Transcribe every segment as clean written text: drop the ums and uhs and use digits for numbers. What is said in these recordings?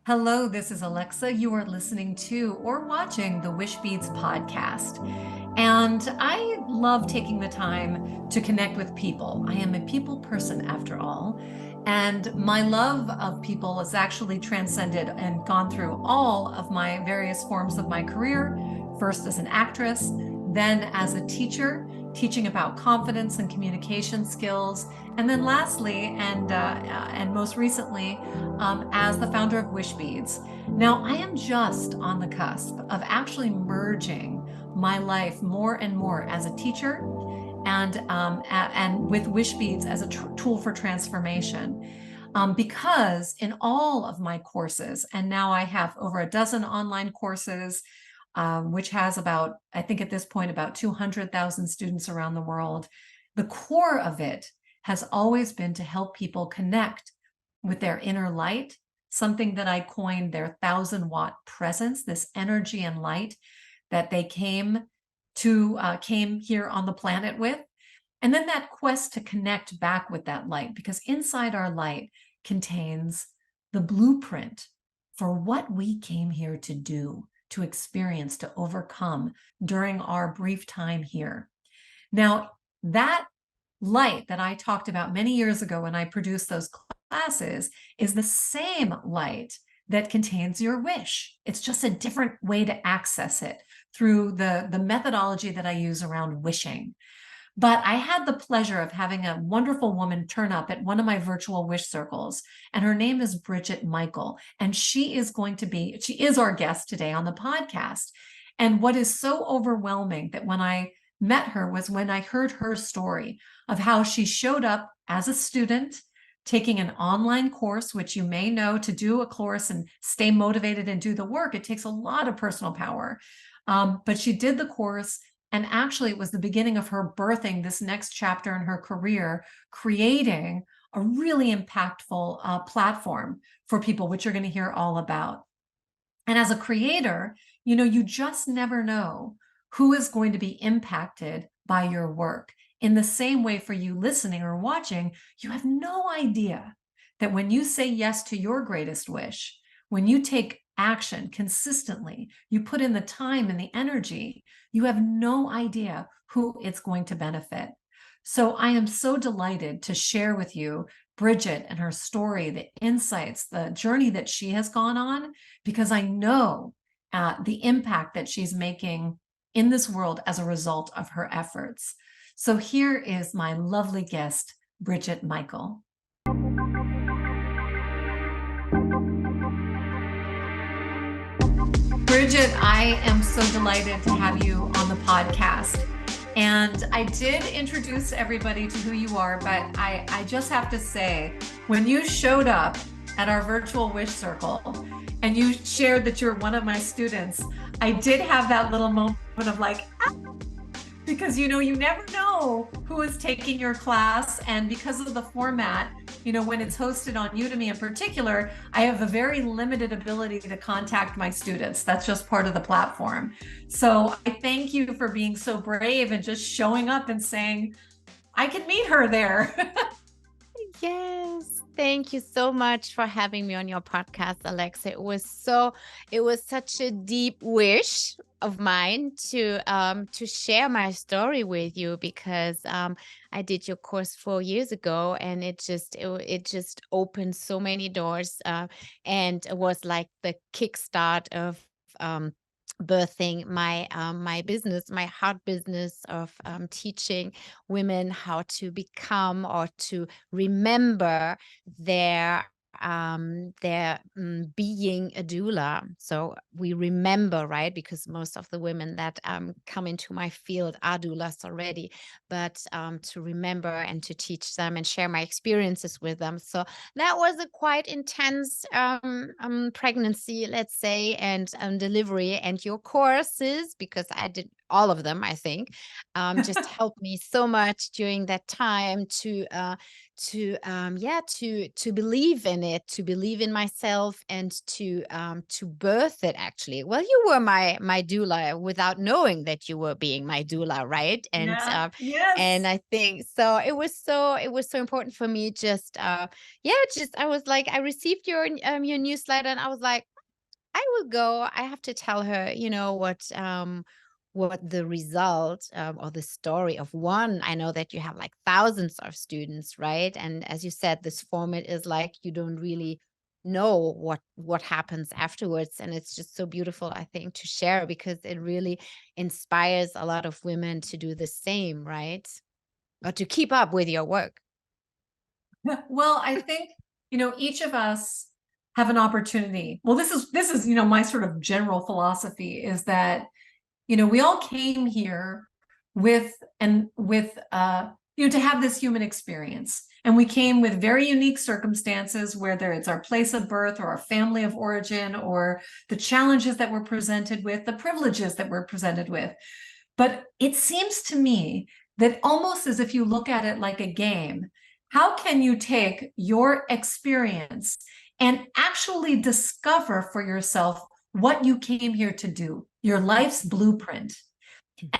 Hello, this is Alexa. You are listening to or watching the Wishbeads podcast. And I love taking the time to connect with people. I am a people person after all. And my love of people has actually transcended and gone through all of my various forms of my career, first as an actress, then as a teacher, teaching about confidence and communication skills, and then lastly, and most recently, as the founder of Wishbeads. Now, I am just on the cusp of actually merging my life more and more as a teacher and with Wishbeads as a tool for transformation. Because in all of my courses, and now I have over a dozen online courses, which has about, I think at this point, about 200,000 students around the world. The core of it has always been to help people connect with their inner light, something that I coined their 1,000-watt presence, this energy and light that they came here on the planet with. And then that quest to connect back with that light, because inside our light contains the blueprint for what we came here to do, to experience, to overcome during our brief time here. Now, that light that I talked about many years ago when I produced those classes is the same light that contains your wish. It's just a different way to access it through the methodology that I use around wishing. But I had the pleasure of having a wonderful woman turn up at one of my virtual wish circles, and her name is Bridget Michael, and she is our guest today on the podcast. And what is so overwhelming that when I met her was when I heard her story of how she showed up as a student taking an online course, which you may know, to do a course and stay motivated and do the work, it takes a lot of personal power. But she did the course. And actually, it was the beginning of her birthing this next chapter in her career, creating a really impactful platform for people, which you're going to hear all about. And as a creator, you just never know who is going to be impacted by your work. In the same way, for you listening or watching, you have no idea that when you say yes to your greatest wish, when you take action consistently, you put in the time and the energy, you have no idea who it's going to benefit. So I am so delighted to share with you Bridget and her story, the insights, the journey that she has gone on, because I know the impact that she's making in this world as a result of her efforts. So here is my lovely guest, Bridget Michael. Bridget, I am so delighted to have you on the podcast. And I did introduce everybody to who you are, but I just have to say, when you showed up at our virtual wish circle and you shared that you're one of my students, I did have that little moment of like, because you never know who is taking your class. And because of the format, when it's hosted on Udemy in particular, I have a very limited ability to contact my students. That's just part of the platform. So I thank you for being so brave and just showing up and saying, I can meet her there. Yes. Thank you so much for having me on your podcast, Alexa. It was such a deep wish of mine to share my story with you because I did your course 4 years ago, and it just opened so many doors, and it was like the kickstart of birthing my business, my heart business of teaching women how to become or to remember their being a doula. So we remember, right? Because most of the women that come into my field are doulas already, but to remember and to teach them and share my experiences with them. So that was a quite intense pregnancy, let's say, and delivery. And your courses, because I did all of them, I think, just helped me so much during that time to believe in it, to believe in myself, and to birth it. Actually, well, you were my doula without knowing that you were being my doula, right? Yeah. And Yes. I think so it was so important for me. Just I was like, I received your newsletter, and I was like, I will go. I have to tell her, what the result, or the story of one. I know that you have like thousands of students, right? And as you said, this format is like you don't really know what happens afterwards, and it's just so beautiful, I think, to share, because it really inspires a lot of women to do the same, right? Or to keep up with your work. Well, I think, each of us have an opportunity. Well, this is, my sort of general philosophy is that, we all came here with to have this human experience. And we came with very unique circumstances, whether it's our place of birth or our family of origin or the challenges that we're presented with, the privileges that we're presented with. But it seems to me that almost as if you look at it like a game, how can you take your experience and actually discover for yourself what you came here to do, your life's blueprint?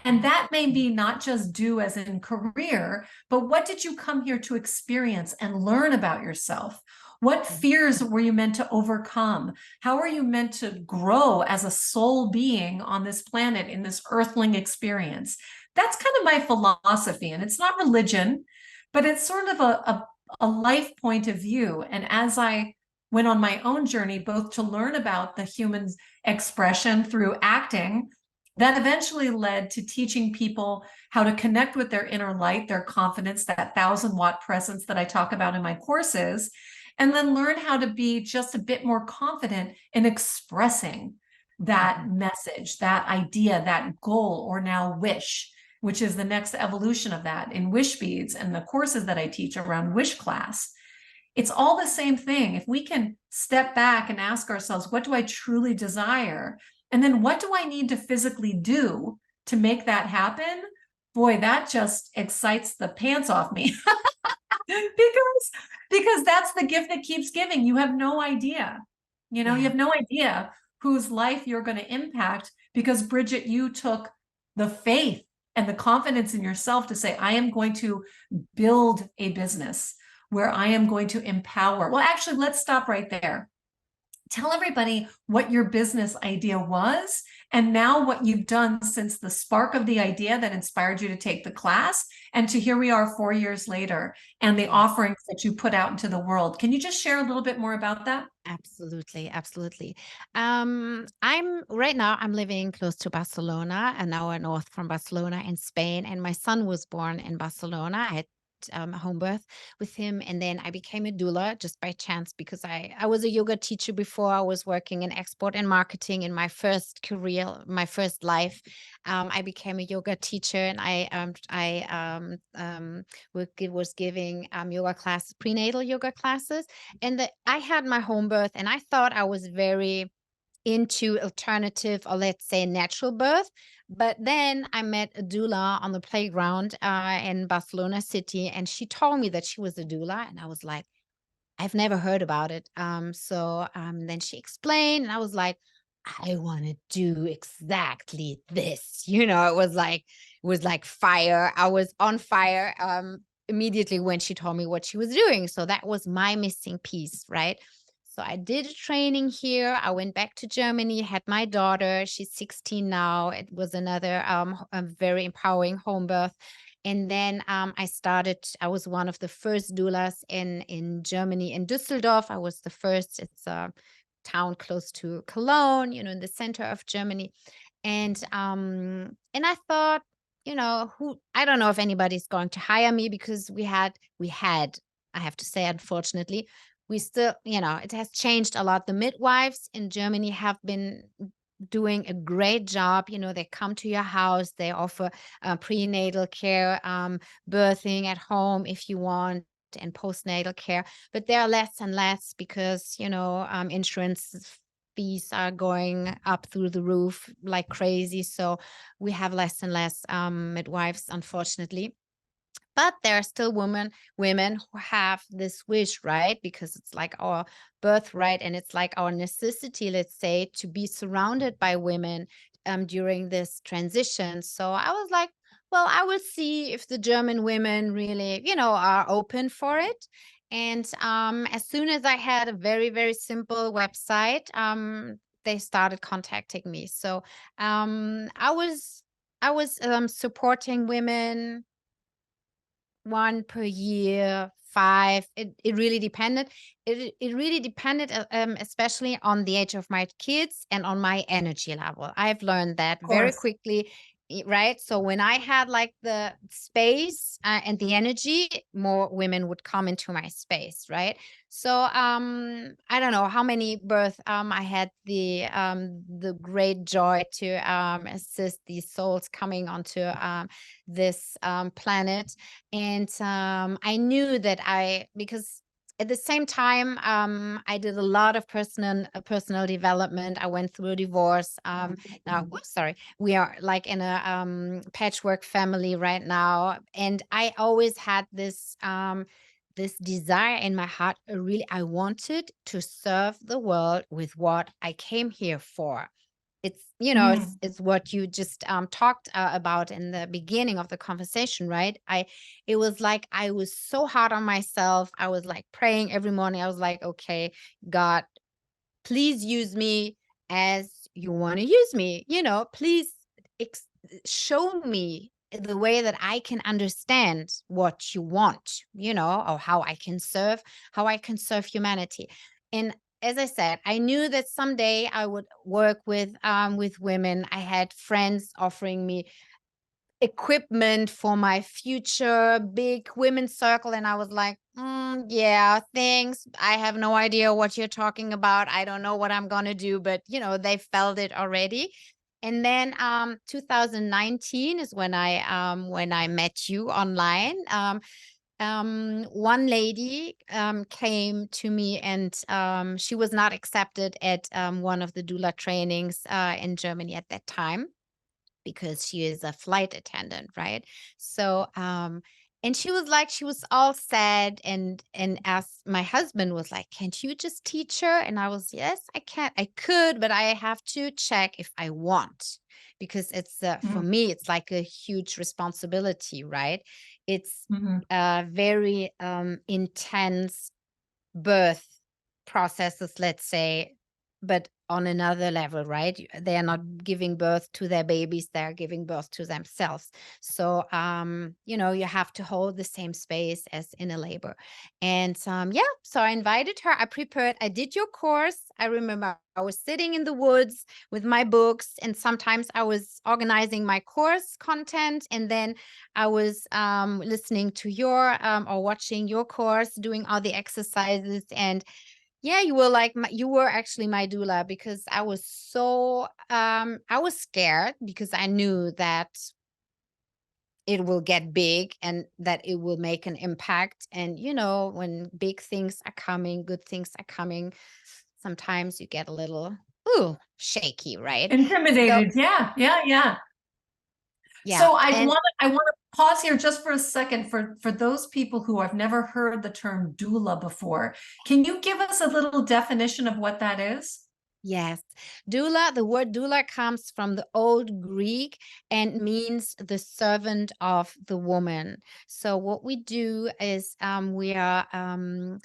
And that may be not just do as in career, but what did you come here to experience and learn about yourself? What fears were you meant to overcome? How are you meant to grow as a soul being on this planet in this earthling experience? That's kind of my philosophy. And it's not religion, but it's sort of a life point of view. And as I went on my own journey, both to learn about the human expression through acting, that eventually led to teaching people how to connect with their inner light, their confidence, that 1,000-watt presence that I talk about in my courses, and then learn how to be just a bit more confident in expressing that message, that idea, that goal, or now wish, which is the next evolution of that in Wishbeads and the courses that I teach around Wish Class. It's all the same thing. If we can step back and ask ourselves, what do I truly desire? And then what do I need to physically do to make that happen? Boy, that just excites the pants off me. because that's the gift that keeps giving. You have no idea. You have no idea whose life you're going to impact, because Bridget, you took the faith and the confidence in yourself to say, I am going to build a business where I am going to empower. Well, actually, let's stop right there. Tell everybody what your business idea was, and now what you've done since the spark of the idea that inspired you to take the class, and to here we are 4 years later, and the offerings that you put out into the world. Can you just share a little bit more about that? Absolutely, absolutely. I'm living close to Barcelona, an hour north from Barcelona in Spain, and my son was born in Barcelona. I had a home birth with him, and then I became a doula just by chance, because I was a yoga teacher before. I was working in export and marketing in my first career, my first life. I became a yoga teacher, and was giving yoga classes, prenatal yoga classes, and I had my home birth, and I thought I was very into alternative, or let's say natural birth. But then I met a doula on the playground in Barcelona city, and she told me that she was a doula, and I was like, I've never heard about it. Then she explained, and I was like, I want to do exactly this. It was like fire. I was on fire immediately when she told me what she was doing. So that was my missing piece, right? So I did a training here. I went back to Germany, had my daughter. She's 16 now. It was another a very empowering home birth. And then I was one of the first doulas in Germany, in Düsseldorf. I was the first. It's a town close to Cologne, in the center of Germany. And I thought, I don't know if anybody's going to hire me, because we had, I have to say, unfortunately, we still, it has changed a lot. The midwives in Germany have been doing a great job. They come to your house, they offer prenatal care, birthing at home if you want, and postnatal care. But there are less and less, because insurance fees are going up through the roof like crazy. So we have less and less midwives, unfortunately. But there are still women who have this wish, right? Because it's like our birthright and it's like our necessity, let's say, to be surrounded by women during this transition. So I was like, well, I will see if the German women really, are open for it. And as soon as I had a very, very simple website, they started contacting me. So I was supporting women, one per year, five. It really depended. It really depended, especially on the age of my kids and on my energy level. I've learned that Of very course. quickly, right? So when I had like the space and the energy, more women would come into my space, right? So I don't know how many births I had the great joy to assist these souls coming onto this planet. And I knew that because at the same time, I did a lot of personal development. I went through a divorce. Now, oops, sorry, we are like in a patchwork family right now, and I always had this desire in my heart. I wanted to serve the world with what I came here for. It's Mm. it's what you just talked about in the beginning of the conversation, right? It was like I was so hard on myself. I was like praying every morning. I was like, okay, God, please use me as you want to use me. Please ex- show me the way that I can understand what you want, or how I can serve humanity. And as I said, I knew that someday I would work with women. I had friends offering me equipment for my future big women's circle, and I was like, yeah, thanks, I have no idea what you're talking about. I don't know what I'm gonna do, but they felt it already. And then 2019 is when I met you online. One lady came to me, and she was not accepted at one of the doula trainings in Germany at that time, because she is a flight attendant, right? So, and she was all sad, and asked, my husband was like, "Can't you just teach her?" And I was, "Yes, I can. I could, but I have to check if I want, because it's for Mm. me, it's like a huge responsibility, right? It's Mhm. very intense birth processes, let's say, but on another level, right? They are not giving birth to their babies, they're giving birth to themselves. So, you have to hold the same space as in a labor. And yeah, so I invited her. I did your course. I remember I was sitting in the woods with my books, and sometimes I was organizing my course content, and then I was listening to your or watching your course, doing all the exercises. And yeah, you were actually my doula, because I was scared, because I knew that it will get big and that it will make an impact. And when big things are coming, good things are coming, sometimes you get a little shaky, right? So Intimidated. Yeah, yeah, yeah. yeah. So And I want to pause here just for a second for those people who have never heard the term doula before. Can you give us a little definition of what that is? yes, the word doula comes from the Old Greek and means the servant of the woman. So what we do is we are um,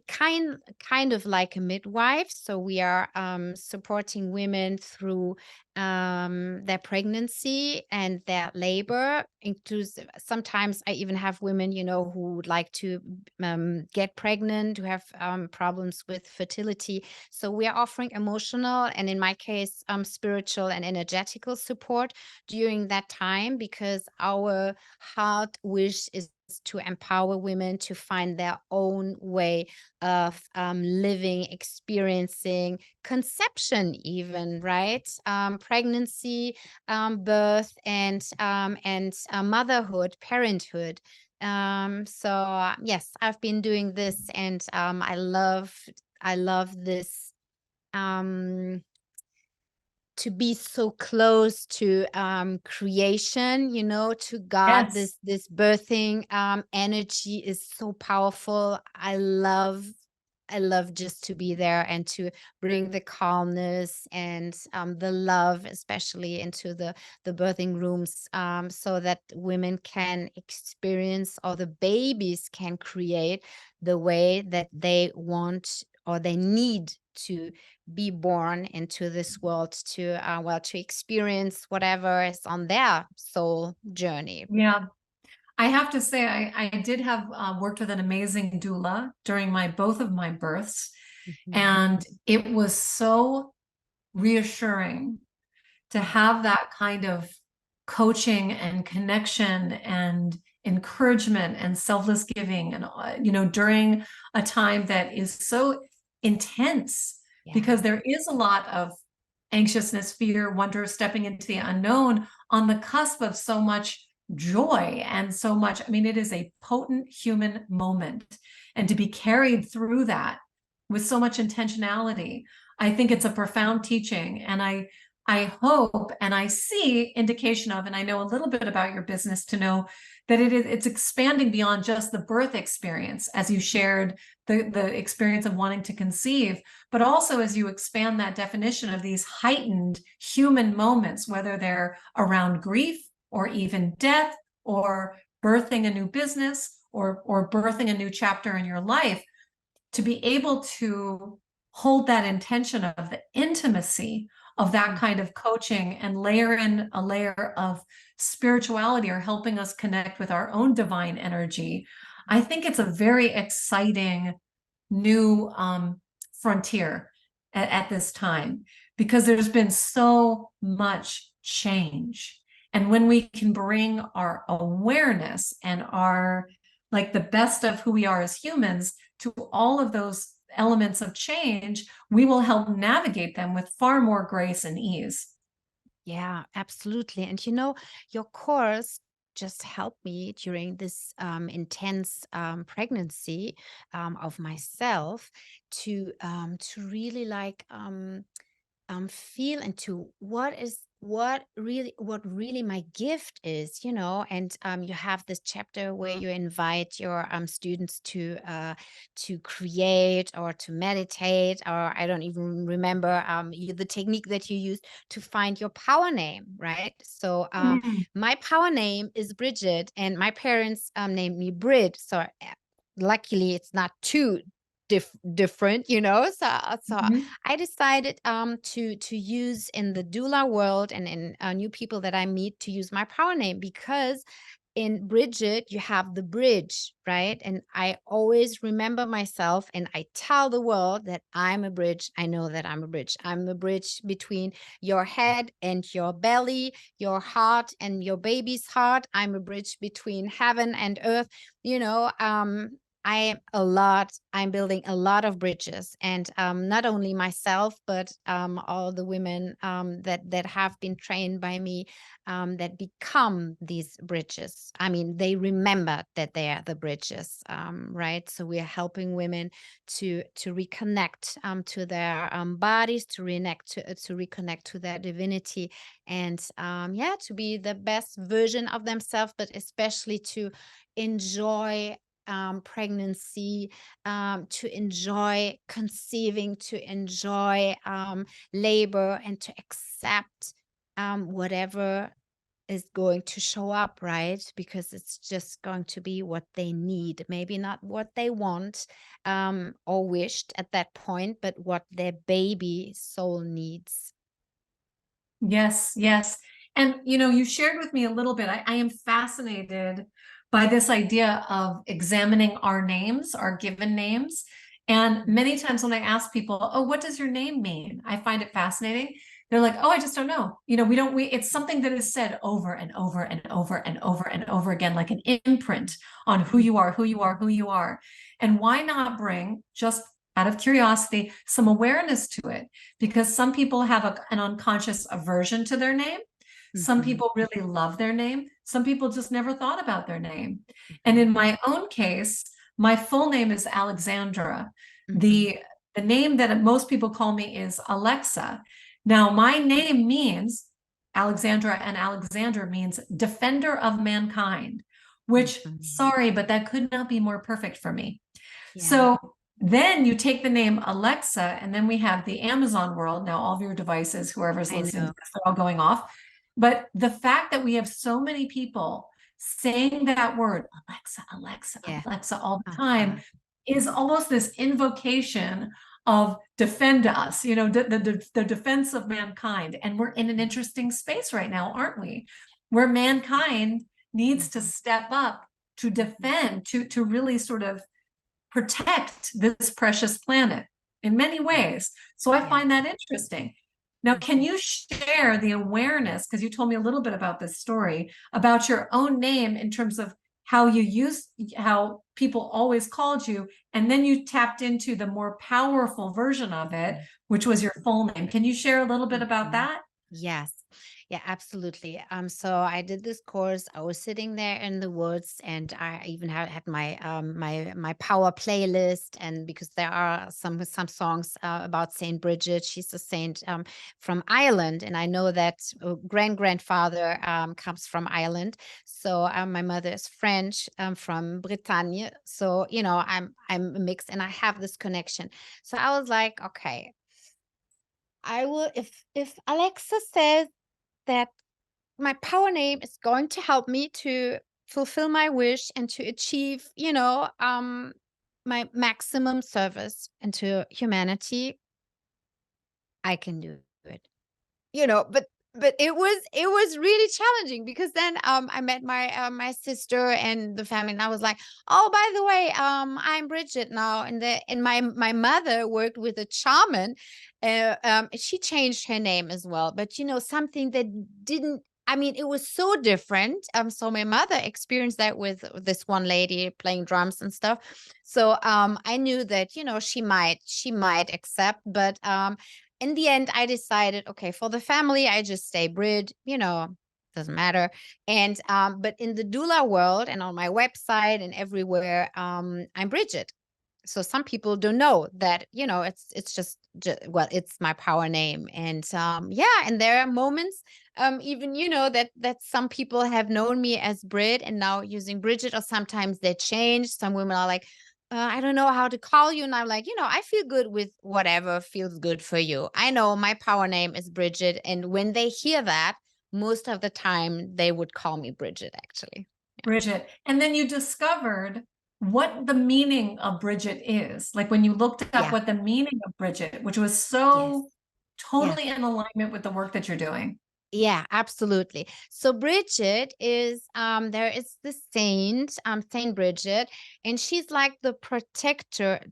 kind of like a midwife. So we are supporting women through their pregnancy and their labor. Inclusive. Sometimes I even have women, who would like to get pregnant, who have problems with fertility. So we are offering emotional, and in my case, spiritual and energetical support during that time, because our heart wish is to empower women to find their own way of living, experiencing conception, even, right? Pregnancy, birth, and motherhood, parenthood. So yes, I've been doing this, and I love this to be so close to creation, to God. Yes. This birthing energy is so powerful. I love just to be there and to bring the calmness and the love, especially into the birthing rooms, so that women can experience, or the babies can create the way that they want or they need to be born into this world, to to experience whatever is on their soul journey. Yeah. I have to say, I did have worked with an amazing doula during both of my births, Mhm. and it was so reassuring to have that kind of coaching and connection and encouragement and selfless giving, and during a time that is so intense, Yeah. because there is a lot of anxiousness, fear, wonder, stepping into the unknown on the cusp of so much joy and so much. I mean, it is a potent human moment, and to be carried through that with so much intentionality, I think it's a profound teaching. And I hope, and I see indication of, and I know a little bit about your business to know that it's expanding beyond just the birth experience, as you shared the experience of wanting to conceive, but also as you expand that definition of these heightened human moments, whether they're around grief or even death, or birthing a new business, or birthing a new chapter in your life, to be able to hold that intention of the intimacy of that kind of coaching and layer in a layer of spirituality, or helping us connect with our own divine energy. I think it's a very exciting new frontier at this time, because there's been so much change. And when we can bring our awareness and our, like, the best of who we are as humans to all of those elements of change, we will help navigate them with far more grace and ease. Yeah, absolutely. And your course just helped me during this intense pregnancy of myself to really like feel into what really my gift is, and you have this chapter where you invite your students to create or to meditate, or I don't even remember the technique that you use to find your power name, right? So Mm. my power name is Bridget, and my parents named me Brit. So luckily it's not too different, so Mhm. I decided to use in the doula world and in new people that I meet, to use my power name, because in Bridget you have the bridge, right? And I always remember myself, and I tell the world that I'm a bridge. I know that I'm a bridge. I'm the bridge between your head and your belly, your heart and your baby's heart. I'm a bridge between heaven and earth. you know um I'm building a lot of bridges, and not only myself, but all the women that have been trained by me, that become these bridges. I mean, they remember that they are the bridges, right? So we are helping women to reconnect to their bodies, to reconnect to their divinity, and yeah, to be the best version of themselves, but especially to enjoy pregnancy, to enjoy conceiving, to enjoy labor, and to accept whatever is going to show up, right? Because it's just going to be what they need, maybe not what they want or wished at that point, but what their baby soul needs. Yes, yes. And you shared with me a little bit. I am fascinated by this idea of examining our names, our given names. And many times when I ask people, "Oh, what does your name mean?" I find it fascinating. They're like, "Oh, I just don't know." It's something that is said over and over and over and over and over again, like an imprint on who you are, who you are, who you are. And why not bring, just out of curiosity, some awareness to it? Because some people have an unconscious aversion to their name. Some Mhm, people really love their name. Some people just never thought about their name. And mhm, in my own case, my full name is Alexandra. mhm, The the name that most people call me is Alexa. Now, my name means Alexandra, and Alexander means defender of mankind, which, sorry, but that could not be more perfect for me. Yeah. So then you take the name Alexa, and then we have the Amazon world. Now, all of your devices, whoever's listening to this, they're all going off. But the fact that we have so many people saying that word, Alexa, Alexa, Alexa, all the time, is almost this invocation of defend us, the defense of mankind. And we're in an interesting space right now, aren't we? Where mankind needs to step up to defend, to really sort of protect this precious planet in many ways. So I find that interesting. Now, can you share the awareness, because you told me a little bit about this story, about your own name in terms of how people always called you, and then you tapped into the more powerful version of it, which was your full name. Can you share a little bit about that? Yes. Yeah, absolutely. So I did this course. I was sitting there in the woods, and I even had my my power playlist. And because there are some songs about Saint Bridget, she's a saint from Ireland, and I know that grandfather comes from Ireland. So my mother is French, from Bretagne. So I'm a mix, and I have this connection. So I was like, okay, I will, if Alexa says that my power name is going to help me to fulfill my wish and to achieve, my maximum service into humanity, I can do it. But it was really challenging, because then I met my sister and the family, and I was like, oh, by the way, I'm Bridget now. And my mother worked with a shaman. She changed her name as well, but something that didn't, I mean, it was so different. So my mother experienced that with this one lady playing drums and stuff. So I knew that she might accept, but in the end, I decided, okay, for the family, I just say Brid, doesn't matter. And but in the doula world and on my website and everywhere, I'm Bridget. So some people don't know that, it's just well, it's my power name. And and there are moments, even that some people have known me as Brid and now using Bridget, or sometimes they change. Some women are like, I don't know how to call you. And I'm like, I feel good with whatever feels good for you. I know my power name is Bridget. And when they hear that, most of the time they would call me Bridget, actually. Bridget. And then you discovered what the meaning of Bridget is. Like when you looked up what the meaning of Bridget, which was so totally in alignment with the work that you're doing. Yeah, absolutely. So Bridget is there is the saint, Saint Bridget, and she's like the protectress,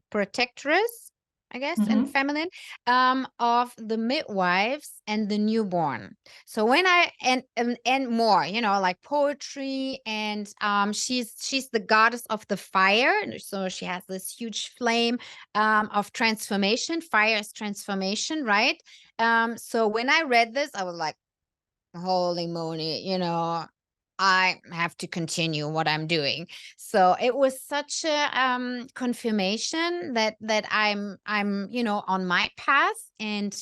I guess, in feminine, of the midwives and the newborn. So when I and more, like poetry, and she's the goddess of the fire. And so she has this huge flame of transformation. Fire is transformation, right? So when I read this, I was like, holy moly, I have to continue what I'm doing. So it was such a confirmation that I'm on my path. And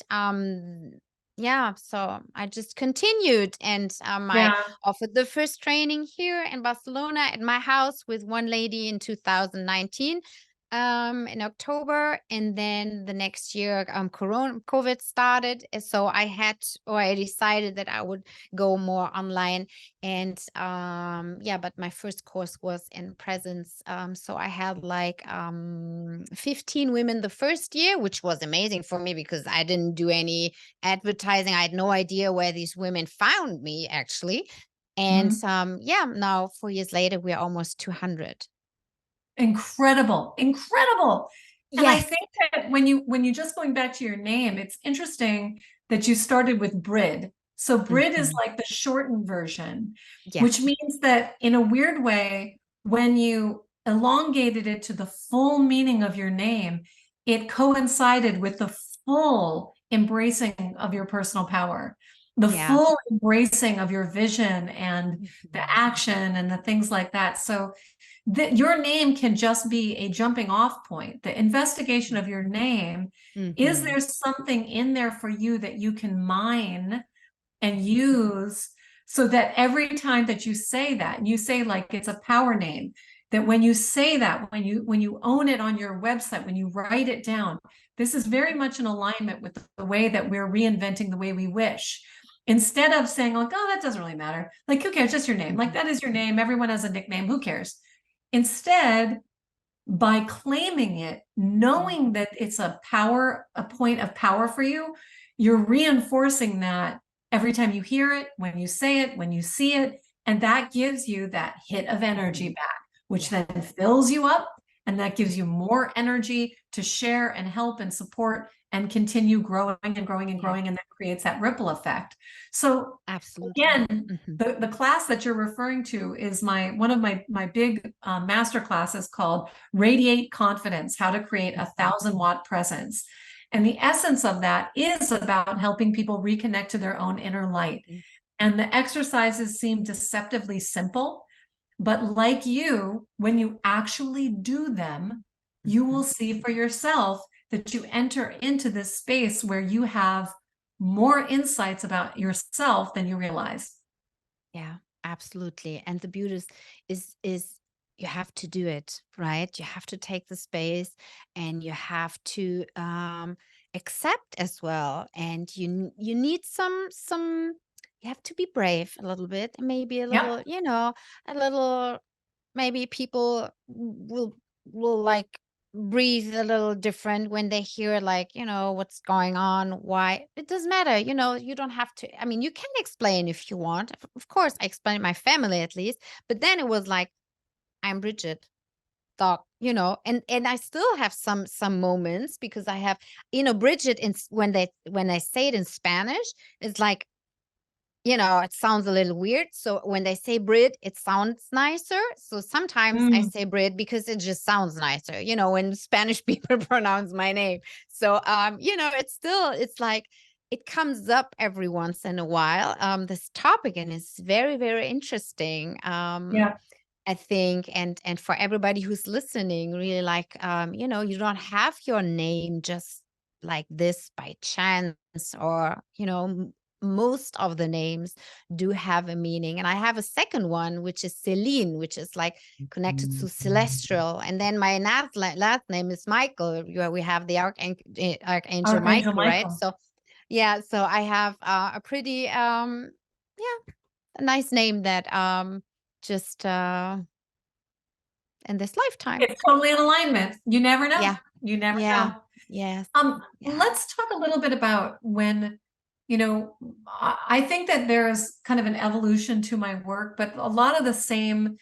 so I just continued, and I offered the first training here in Barcelona at my house with one lady in 2019, in October. And then the next year, COVID started. So I decided that I would go more online. And but my first course was in presence. So I had like 15 women the first year, which was amazing for me because I didn't do any advertising. I had no idea where these women found me, actually. And now 4 years later, we're almost 200. Incredible. And I think that when you just going back to your name, it's interesting that you started with Brid. So Brid is like the shortened version, which means that in a weird way, when you elongated it to the full meaning of your name, it coincided with the full embracing of your personal power, the full embracing of your vision and the action and the things like that. So that your name can just be a jumping off point. The investigation of your name, is there something in there for you that you can mine and use, so that every time that you say that, and you say like it's a power name, that when you say that, when you own it on your website, when you write it down, this is very much in alignment with the way that we're reinventing the way we wish. Instead of saying like, oh, that doesn't really matter, like who cares, just your name, like that is your name, everyone has a nickname, who cares? Instead, by claiming it, knowing that it's a point of power for you, you're reinforcing that every time you hear it, when you say it, when you see it, and that gives you that hit of energy back, which then fills you up, and that gives you more energy to share and help and support and continue growing and growing and growing, and that creates that ripple effect. So Absolutely. again, the class that you're referring to is one of my big master classes called Radiate Confidence, How to Create a 1,000-Watt Presence. And the essence of that is about helping people reconnect to their own inner light. And the exercises seem deceptively simple, but like you, when you actually do them, you will see for yourself that you enter into this space where you have more insights about yourself than you realize. Yeah, absolutely. And the beauty is you have to do it, right? You have to take the space, and you have to accept as well. And you need some you have to be brave a little bit, maybe a Yep. little, a little, maybe people will like breathe a little different when they hear, like, what's going on, why. It doesn't matter, you don't have to. I mean, you can explain if you want. Of course, I explained my family at least, but then it was like, I'm Bridget, dog, and I still have some moments, because I have, Bridget, when I say it in Spanish, it's like, it sounds a little weird. So when they say Brit, it sounds nicer. So sometimes I say Brit because it just sounds nicer, when Spanish people pronounce my name. So, it's like, it comes up every once in a while. This topic, and it's very, very interesting. Yeah. I think, and for everybody who's listening, really, like, you don't have your name just like this by chance, or, most of the names do have a meaning. And I have a second one, which is Celine, which is like connected to celestial. And then my last name is Michael. We have the Archangel Archangel Michael, right? Michael. So, yeah, so I have a pretty, yeah, a nice name that just in this lifetime. It's totally in alignment. You never know. Yeah. You never Yeah. know. Yes. Yeah. Let's talk a little bit about when, I think that there's kind of an evolution to my work, but a lot of the same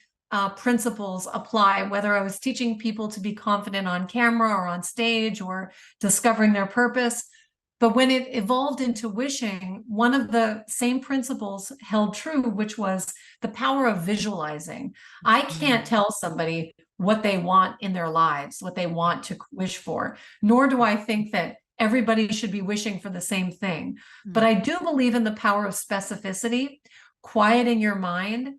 principles apply, whether I was teaching people to be confident on camera or on stage or discovering their purpose. But when it evolved into wishing, one of the same principles held true, which was the power of visualizing. I can't tell somebody what they want in their lives, what they want to wish for, nor do I think that everybody should be wishing for the same thing. But I do believe in the power of specificity, quieting your mind,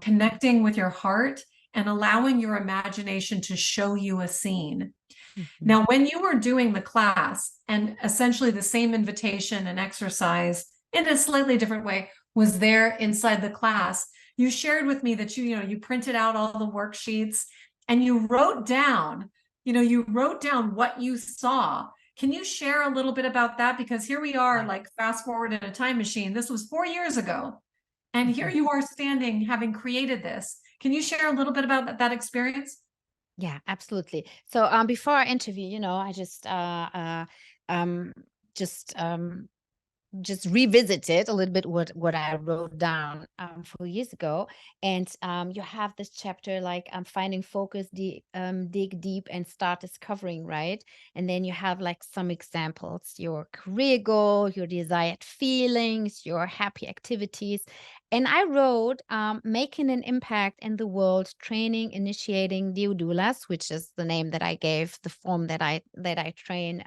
connecting with your heart, and allowing your imagination to show you a scene. Now, when you were doing the class, and essentially the same invitation and exercise in a slightly different way was there inside the class, you shared with me that you printed out all the worksheets and you wrote down what you saw. Can you share a little bit about that? Because here we are, like fast forward in a time machine. This was 4 years ago. And here you are standing, having created this. Can you share a little bit about that experience? Yeah, absolutely. So before our interview, I just just revisited a little bit what I wrote down 4 years ago. And you have this chapter, like, finding focus, dig deep, and start discovering, right? And then you have like some examples: your career goal, your desired feelings, your happy activities. And I wrote, making an impact in the world, training, initiating Deodulas, which is the name that I gave the form that I train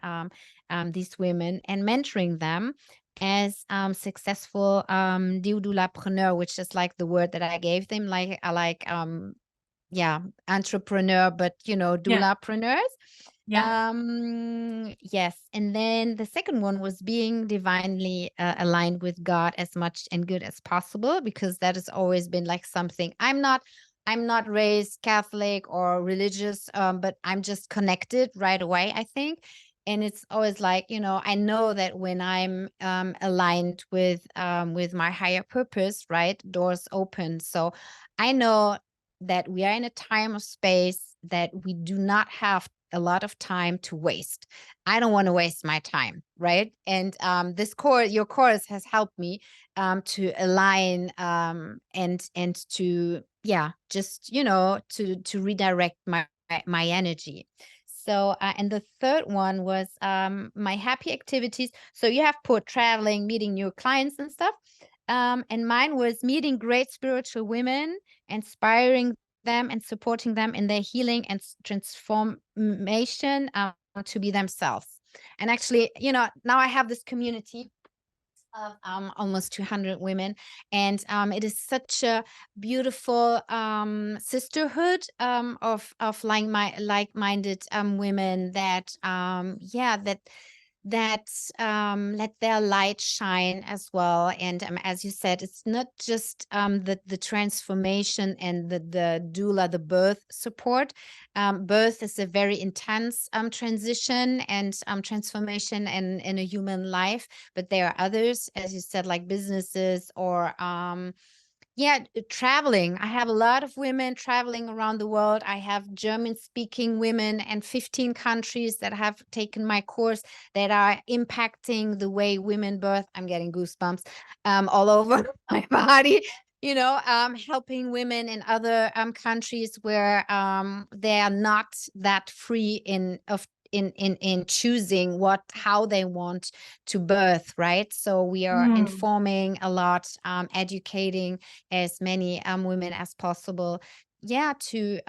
these women, and mentoring them as successful Deodulapreneur, which is like the word that I gave them. Like, I like entrepreneur, but Yeah. doulapreneurs. Yeah. Yes. And then the second one was being divinely aligned with God as much and good as possible, because that has always been like something. I'm not raised Catholic or religious, but I'm just connected right away, I think. And it's always like, I know that when I'm aligned with my higher purpose, right, doors open. So I know that we are in a time of space that we do not have a lot of time to waste. I don't want to waste my time, right? And your course has helped me to align and to just to redirect my energy. So and the third one was my happy activities. So you have put traveling, meeting new clients and stuff. And mine was meeting great spiritual women, inspiring them and supporting them in their healing and transformation to be themselves. And actually, now I have this community of almost 200 women, and it is such a beautiful sisterhood of like-minded women that let their light shine as well. And as you said, it's not just the transformation and the doula, the birth support. Birth is a very intense transition and transformation in a human life, but there are others, as you said, like businesses or traveling. I have a lot of women traveling around the world. I have German speaking women in 15 countries that have taken my course, that are impacting the way women birth. I'm getting goosebumps all over my body. Helping women in other countries where they are not that free in choosing how they want to birth, right? So we are informing a lot, educating as many women as possible, to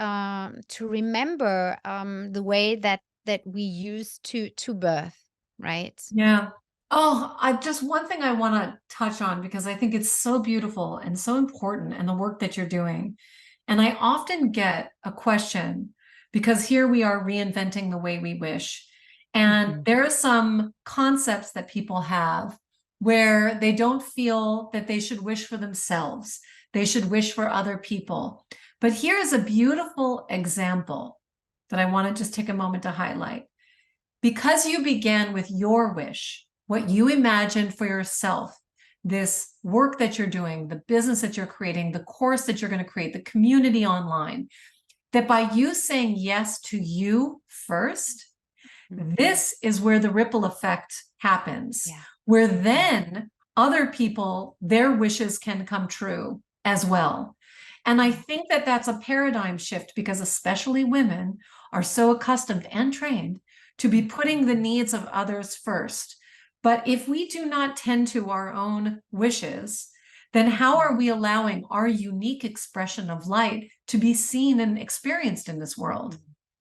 remember the way that we used to birth, right? Yeah. Oh, one thing I want to touch on, because I think it's so beautiful and so important, and the work that you're doing. And I often get a question, because here we are reinventing the way we wish. And there are some concepts that people have where they don't feel that they should wish for themselves. They should wish for other people. But here's a beautiful example that I want to just take a moment to highlight. Because you began with your wish, what you imagined for yourself, this work that you're doing, the business that you're creating, the course that you're going to create, the community online, that by you saying yes to you first, this is where the ripple effect happens, where then other people, their wishes can come true as well. And I think that that's a paradigm shift, because especially women are so accustomed and trained to be putting the needs of others first. But if we do not tend to our own wishes, then how are we allowing our unique expression of light to be seen and experienced in this world?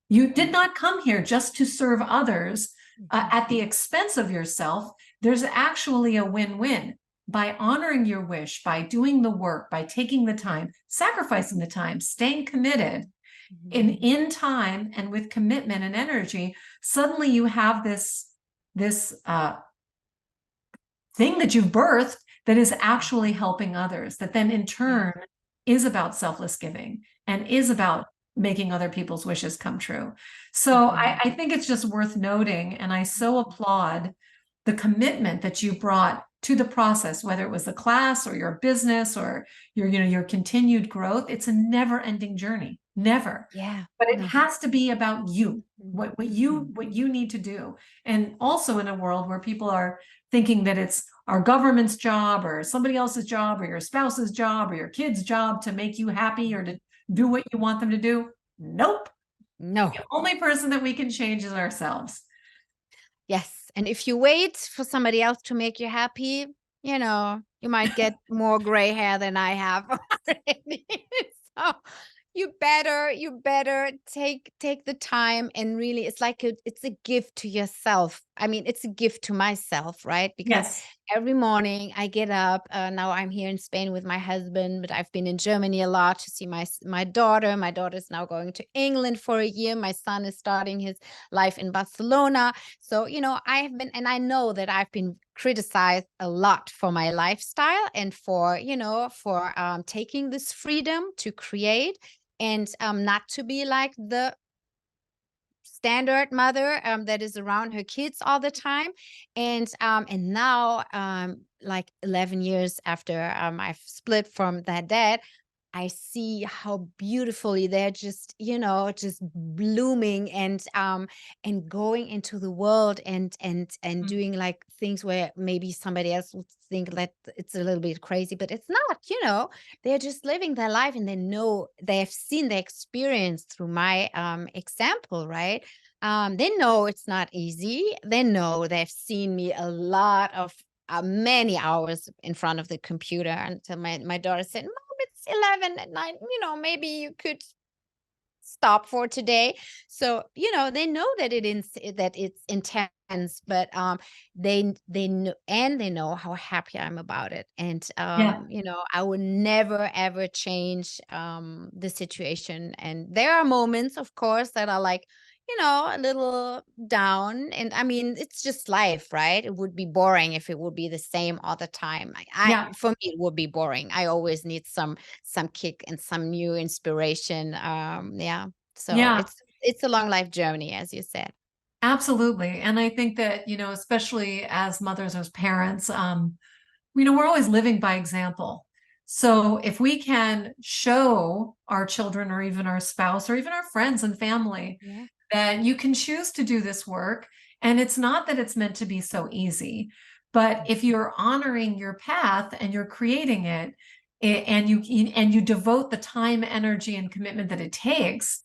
You did not come here just to serve others at the expense of yourself. There's actually a win-win. By honoring your wish, by doing the work, by taking the time, sacrificing the time, staying committed, in time and with commitment and energy, suddenly you have this thing that you've birthed that is actually helping others, that then in turn is about selfless giving and is about making other people's wishes come true. So I think it's just worth noting, and I so applaud the commitment that you brought to the process, whether it was the class or your business or your continued growth. It's a never-ending journey, never. But it has to be about you, what you need to do. And also in a world where people are thinking that it's our government's job or somebody else's job or your spouse's job or your kid's job to make you happy or to do what you want them to do. Nope. No. The only person that we can change is ourselves. Yes. And if you wait for somebody else to make you happy, you might get more gray hair than I have already. So you better take the time, and really, it's like it's a gift to yourself I mean, it's a gift to myself, right? Because Yes. every morning I get up. Now I'm here in Spain with my husband, but I've been in Germany a lot to see my daughter. My daughter's now going to England for a year. My son is starting his life in Barcelona. So, I've been, and I know that I've been criticized a lot for my lifestyle and for taking this freedom to create and not to be like the standard mother that is around her kids all the time. And now, like 11 years after I've split from that dad, I see how beautifully they're just blooming and going into the world and Mm. doing like things where maybe somebody else would think that it's a little bit crazy, but it's not. They're just living their life, and they've seen the experience through my example, right? They know it's not easy. They know they've seen me a lot of many hours in front of the computer until my daughter said, it's 11 at night, maybe you could stop for today. So, they know that it's intense, but they know, and they know how happy I'm about it. And Yeah. I would never ever change the situation. And there are moments, of course, that are like, a little down. And I mean, it's just life, right? It would be boring if it would be the same all the time. Yeah. For me, it would be boring. I always need some kick and some new inspiration. Yeah. So Yeah. it's a long life journey, as you said. Absolutely. And I think that, especially as mothers, as parents, we're always living by example. So if we can show our children or even our spouse or even our friends and family Yeah. that you can choose to do this work, and it's not that it's meant to be so easy, but if you're honoring your path and you're creating it, and you devote the time, energy, and commitment that it takes,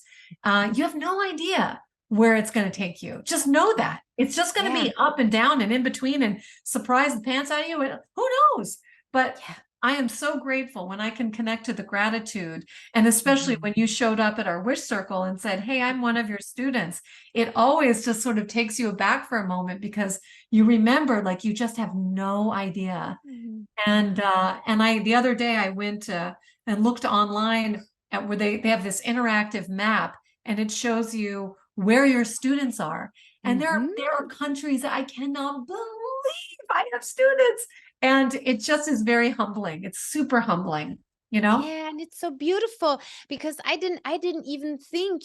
you have no idea where it's going to take you. Just know that it's just going to Yeah. be up and down and in between and surprise the pants out of you. And who knows? But Yeah. I am so grateful when I can connect to the gratitude. And especially Mhm. when you showed up at our wish circle and said, "Hey, I'm one of your students." It always just sort of takes you aback for a moment because you remember, like, you just have no idea. Mhm. And I the other day I went and looked online at where they have this interactive map, and it shows you where your students are. And Mhm. there are countries that I cannot believe I have students. And it just is very humbling. It's super humbling, you know? Yeah, and it's so beautiful because I didn't even think,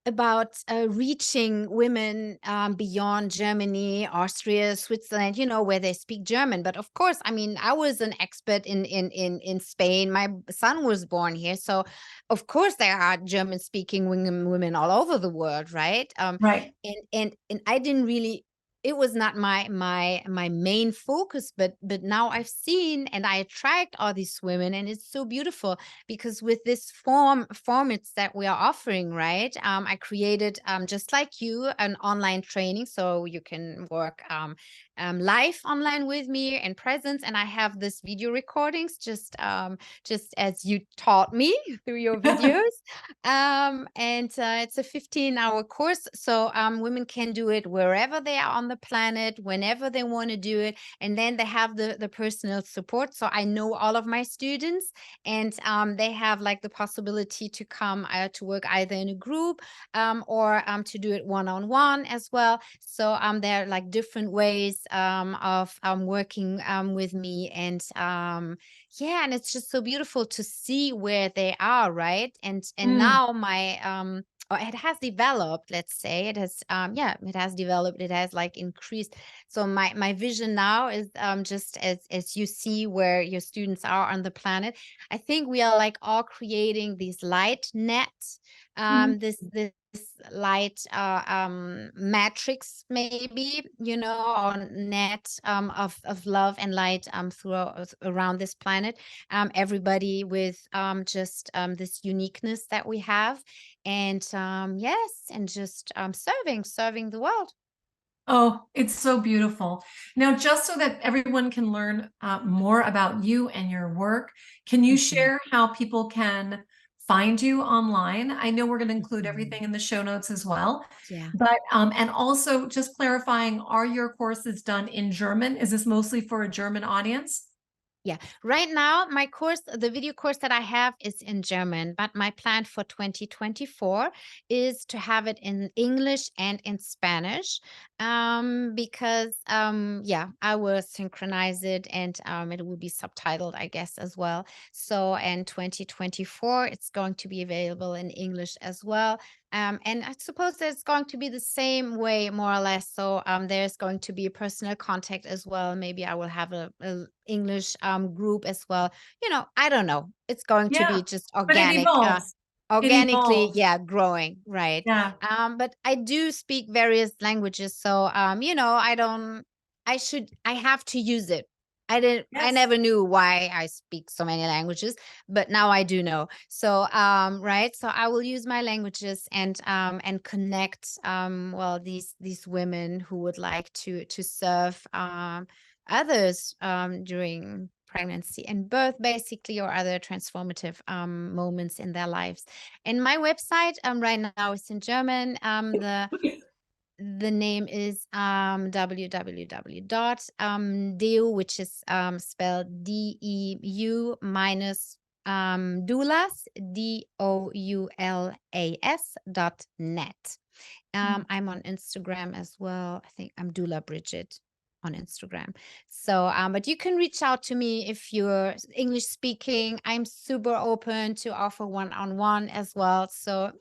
about reaching women beyond Germany, Austria, Switzerland, where they speak German. But of course, I mean, I was an expert in Spain. My son was born here, so of course there are German speaking women all over the world, right? Right. And I didn't really. It was not my main focus, but now I've seen and I attract all these women, and it's so beautiful because with this formats that we are offering, right? I created just like you an online training, so you can work live online with me in presence, and I have this video recordings just as you taught me through your videos. And it's a 15-hour course, so women can do it wherever they are on the planet, whenever they want to do it, and then they have the personal support. So I know all of my students, and they have like the possibility to come to work either in a group or to do it one-on-one as well. So there are like different ways of working with me, and yeah, and it's just so beautiful to see where they are, right? And Mm. now my or it has developed, let's say it has it has developed, it has like increased. So my vision now is just as you see where your students are on the planet, I think we are like all creating these light nets, Mhm. this light matrix, maybe, or net of love and light throughout around this planet. Everybody with just this uniqueness that we have, and yes, and just serving the world. Oh, it's so beautiful. Now, just so that everyone can learn more about you and your work, can you Mhm. share how people can find you online. I know we're going to include everything in the show notes as well. Yeah. But and also just clarifying, are your courses done in German? Is this mostly for a German audience? Yeah. Right now, my course, the video course that I have is in German, but my plan for 2024 is to have it in English and in Spanish. Because yeah, I will synchronize it and it will be subtitled, I guess, as well. So in 2024, it's going to be available in English as well. And I suppose it's going to be the same way, more or less. So there's going to be a personal contact as well. Maybe I will have a English group as well. I don't know. It's going to Yeah, be just but it organic, evolves. It organically, evolves. yeah, growing, right? Yeah. But I do speak various languages, so I have to use it. I Yes. never knew why I speak so many languages, but now I do know. So right, so I will use my languages and connect well, these women who would like to serve others during pregnancy and birth, basically, or other transformative moments in their lives. And my website right now is in German. The name is www dot deu, which is spelled DEU minus doulas DOULAS.net. I'm on Instagram as well. I think I'm Doula Bridget on Instagram. So, but you can reach out to me if you're English speaking. I'm super open to offer one-on-one as well. So,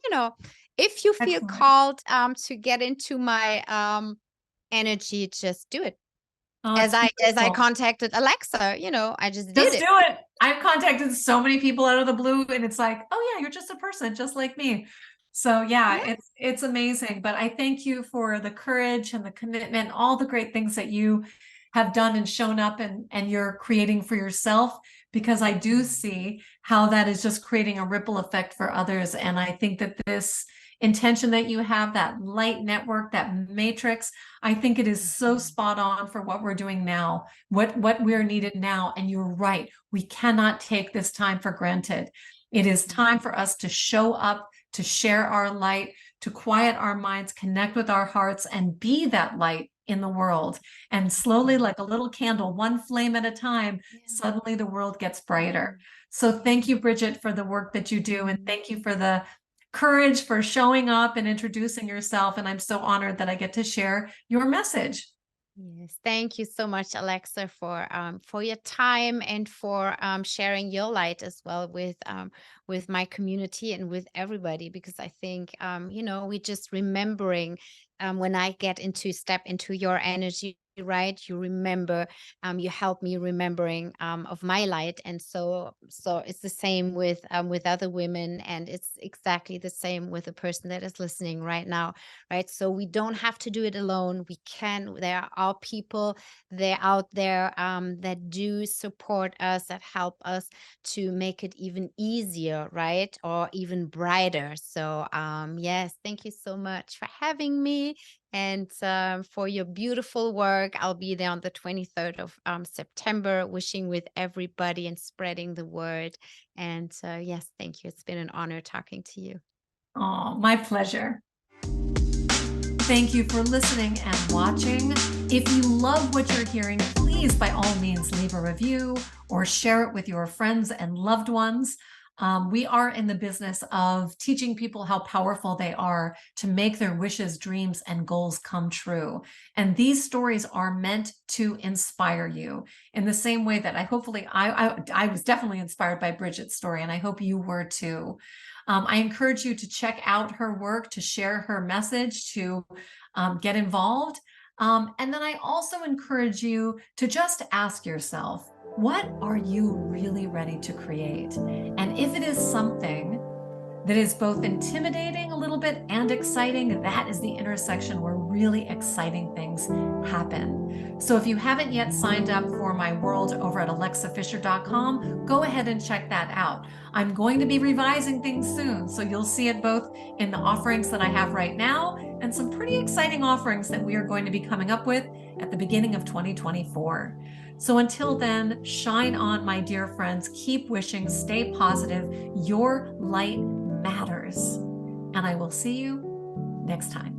if you feel Excellent. called to get into my energy, just do it. Oh, As it's I beautiful. contacted Alexa, I just did Just it. do it. I've contacted so many people out of the blue, and it's like, oh yeah, you're just a person just like me. So yeah, Yeah. it's amazing. But I thank you for the courage and the commitment, all the great things that you have done and shown up and you're creating for yourself, because I do see how that is just creating a ripple effect for others. And I think that this intention that you have, that light network, that matrix, I think it is so spot on for what we're doing now, what we're needed now. And you're right, we cannot take this time for granted. It is time for us to show up, to share our light, to quiet our minds, connect with our hearts, and be that light in the world. And slowly, like a little candle, one flame at a time, suddenly the world gets brighter. So thank you, Bridget, for the work that you do. And thank you for the courage, for showing up and introducing yourself. And I'm so honored that I get to share your message. Yes, thank you so much, Alexa, for your time and for sharing your light as well with my community and with everybody. Because I think we just remembering when I step into your energy, right? You remember, you help me remembering of my light, and so it's the same with other women, and it's exactly the same with the person that is listening right now, right? So we don't have to do it alone. There are people there out there that do support us, that help us to make it even easier, right? Or even brighter. So, yes, thank you so much for having me and for your beautiful work. I'll be there on the 23rd of September, wishing with everybody and spreading the word. And yes, thank you. It's been an honor talking to you. Oh, my pleasure. Thank you for listening and watching. If you love what you're hearing, please, by all means, leave a review or share it with your friends and loved ones. We are in the business of teaching people how powerful they are to make their wishes, dreams, and goals come true. And these stories are meant to inspire you in the same way that I was definitely inspired by Bridget's story, and I hope you were too. I encourage you to check out her work, to share her message, to get involved. And then I also encourage you to just ask yourself, what are you really ready to create? And if it is something that is both intimidating a little bit and exciting, that is the intersection where really exciting things happen. So if you haven't yet signed up for my world over at alexafischer.com, go ahead and check that out. I'm going to be revising things soon, so you'll see it both in the offerings that I have right now and some pretty exciting offerings that we are going to be coming up with at the beginning of 2024. So until then, shine on, my dear friends. Keep wishing, stay positive. Your light matters. And I will see you next time.